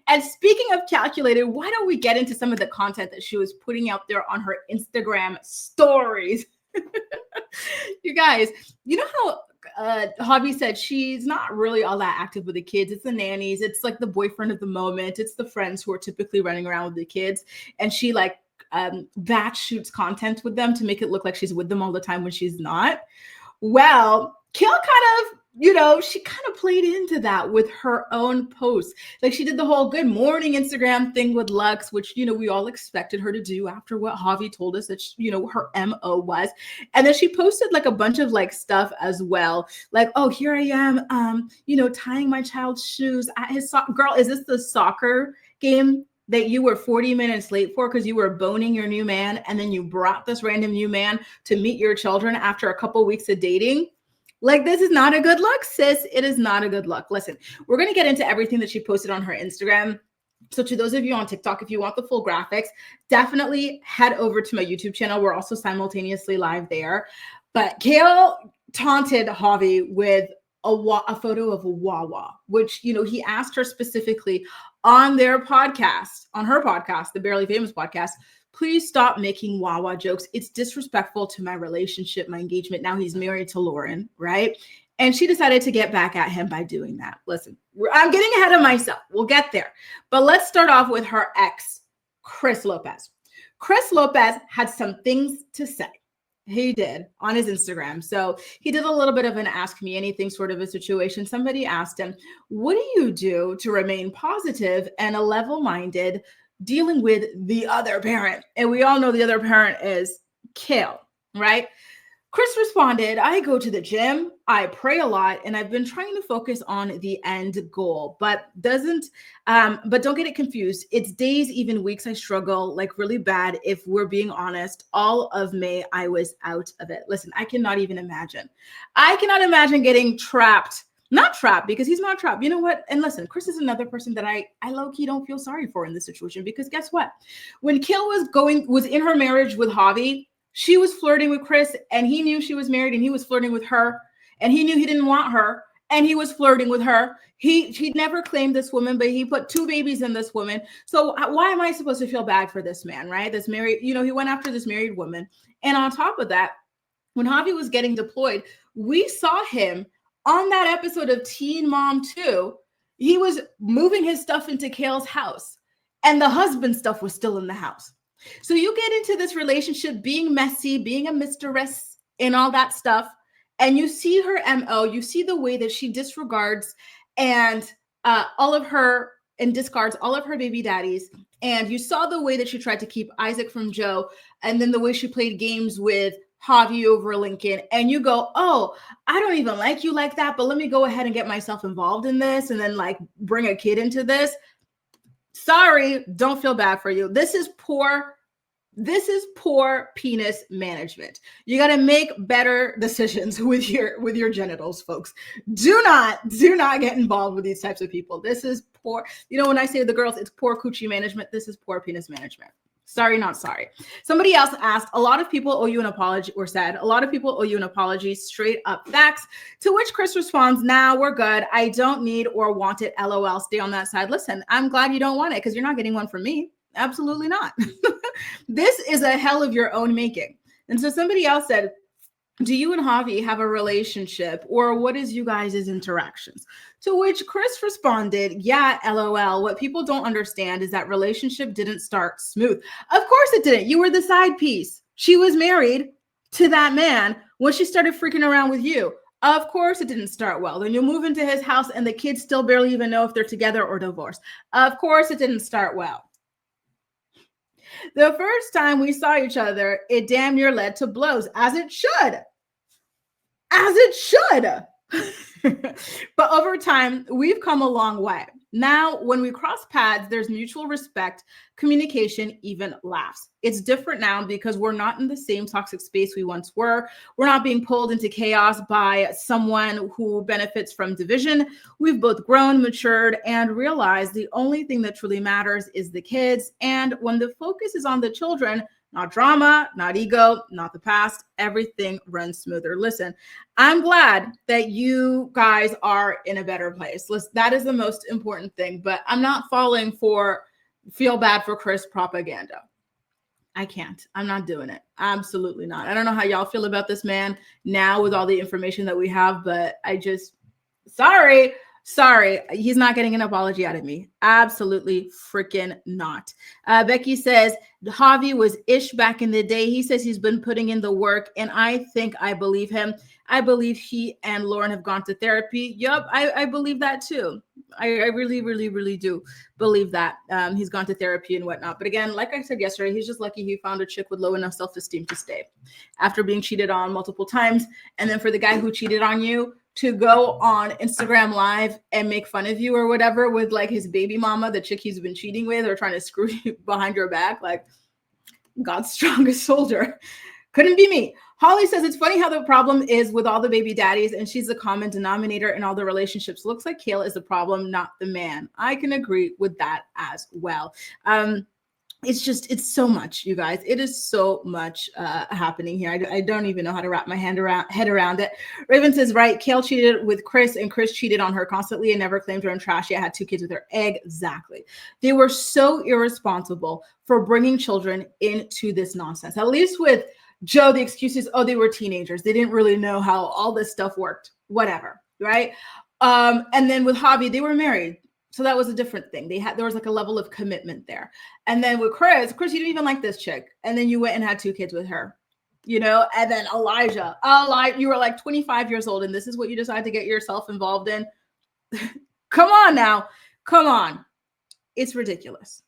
And speaking of calculated, why don't we get into some of the content that she was putting out there on her Instagram stories? You guys, you know how Javi said she's not really all that active with the kids. It's the nannies. It's like the boyfriend of the moment. It's the friends who are typically running around with the kids. And she like batch shoots content with them to make it look like she's with them all the time when she's not. Well, Kail she kind of played into that with her own posts. Like she did the whole good morning Instagram thing with Lux, which, we all expected her to do after what Javi told us that, her MO was. And then she posted like a bunch of like stuff as well. Like, oh, here I am, tying my child's shoes at his girl. Is this the soccer game that you were 40 minutes late for because you were boning your new man and then you brought this random new man to meet your children after a couple weeks of dating? Like, this is not a good look, sis. It is not a good look. Listen, we're going to get into everything that she posted on her Instagram. So to those of you on TikTok, if you want the full graphics, definitely head over to my YouTube channel. We're also simultaneously live there. But Kail taunted Javi with a photo of a Wawa, which, he asked her specifically on her podcast, the Barely Famous podcast, please stop making Wawa jokes. It's disrespectful to my relationship, my engagement. Now he's married to Lauren, right? And she decided to get back at him by doing that. Listen, I'm getting ahead of myself. We'll get there. But let's start off with her ex, Chris Lopez. Chris Lopez had some things to say. He did on his Instagram. So he did a little bit of an ask me anything sort of a situation. Somebody asked him, what do you do to remain positive and a level-minded dealing with the other parent? And we all know the other parent is Kail, right? Chris responded, I go to the gym, I pray a lot, and I've been trying to focus on the end goal, but don't get it confused. It's days, even weeks I struggle like really bad. If we're being honest, all of May, I was out of it. Listen, I cannot even imagine. I cannot imagine getting trapped. Not trapped, because he's not trapped. You know what? And listen, Chris is another person that I low-key don't feel sorry for in this situation, because guess what? When Kail was in her marriage with Javi, she was flirting with Chris, and he knew she was married, and he was flirting with her, and he knew he didn't want her, and he was flirting with her. He never claimed this woman, but he put 2 babies in this woman. So why am I supposed to feel bad for this man, right? This married, he went after this married woman. And on top of that, when Javi was getting deployed, we saw him on that episode of Teen Mom 2. He was moving his stuff into Kail's house, and the husband stuff was still in the house. So you get into this relationship being messy, being a mistress and all that stuff. And you see her MO, you see the way that she disregards and discards all of her baby daddies. And you saw the way that she tried to keep Isaac from Joe. And then the way she played games with Javi over Lincoln. And you go, oh, I don't even like you like that, but let me go ahead and get myself involved in this and then like bring a kid into this. Sorry, don't feel bad for you. This is poor penis management. You got to make better decisions with your genitals, folks. Do not get involved with these types of people. This is poor. When I say to the girls, it's poor coochie management. This is poor penis management. Sorry, not sorry. Somebody else asked, a lot of people owe you an apology, or said, a lot of people owe you an apology, straight up facts. To which Chris responds, nah, we're good. I don't need or want it. LOL, stay on that side. Listen, I'm glad you don't want it because you're not getting one from me. Absolutely not. This is a hell of your own making. And so somebody else said, do you and Javi have a relationship, or what is you guys' interactions? To which Chris responded, yeah, LOL. What people don't understand is that relationship didn't start smooth. Of course it didn't. You were the side piece. She was married to that man when she started freaking around with you. Of course it didn't start well. Then you move into his house and the kids still barely even know if they're together or divorced. Of course it didn't start well. The first time we saw each other, it damn near led to blows, as it should. As it should. But over time, we've come a long way. Now, when we cross paths, there's mutual respect, communication, even laughs. It's different now because we're not in the same toxic space we once were. We're not being pulled into chaos by someone who benefits from division. We've both grown, matured, and realized the only thing that truly matters is the kids. And when the focus is on the children, Not drama, not ego, not the past. Everything runs smoother. Listen, I'm glad that you guys are in a better place. Listen, that is the most important thing, but I'm not falling for feel bad for Chris propaganda. I can't. I'm not doing it. Absolutely not. I don't know how y'all feel about this man now with all the information that we have, but I just, sorry. He's not getting an apology out of me. Absolutely freaking not. Becky says, Javi was ish back in the day. He says he's been putting in the work, and I think I believe him. I believe he and Lauren have gone to therapy. Yup, I believe that too. I really, really, really do believe that. He's gone to therapy and whatnot. But again, like I said yesterday, he's just lucky he found a chick with low enough self-esteem to stay after being cheated on multiple times. And then for the guy who cheated on you to go on Instagram Live and make fun of you or whatever with like his baby mama, the chick he's been cheating with, or trying to screw you behind your back, like God's strongest soldier. Couldn't be me. Holly says it's funny how the problem is with all the baby daddies and she's the common denominator in all the relationships. Looks like Kail is the problem, not the man. I can agree with that as well. It's so much, you guys. It is so much happening here. I don't even know how to wrap my head around it. Raven says, right, Kail cheated with Chris and Chris cheated on her constantly and never claimed her own trash. Yet had 2 kids with her. Exactly. They were so irresponsible for bringing children into this nonsense. At least with Joe, the excuse is, oh, they were teenagers. They didn't really know how all this stuff worked. Whatever, right? And then with Javi, they were married. So that was a different thing. There was like a level of commitment there. And then with Chris, you didn't even like this chick. And then you went and had 2 kids with her, and then Elijah, you were like 25 years old and this is what you decided to get yourself involved in. Come on now. Come on. It's ridiculous.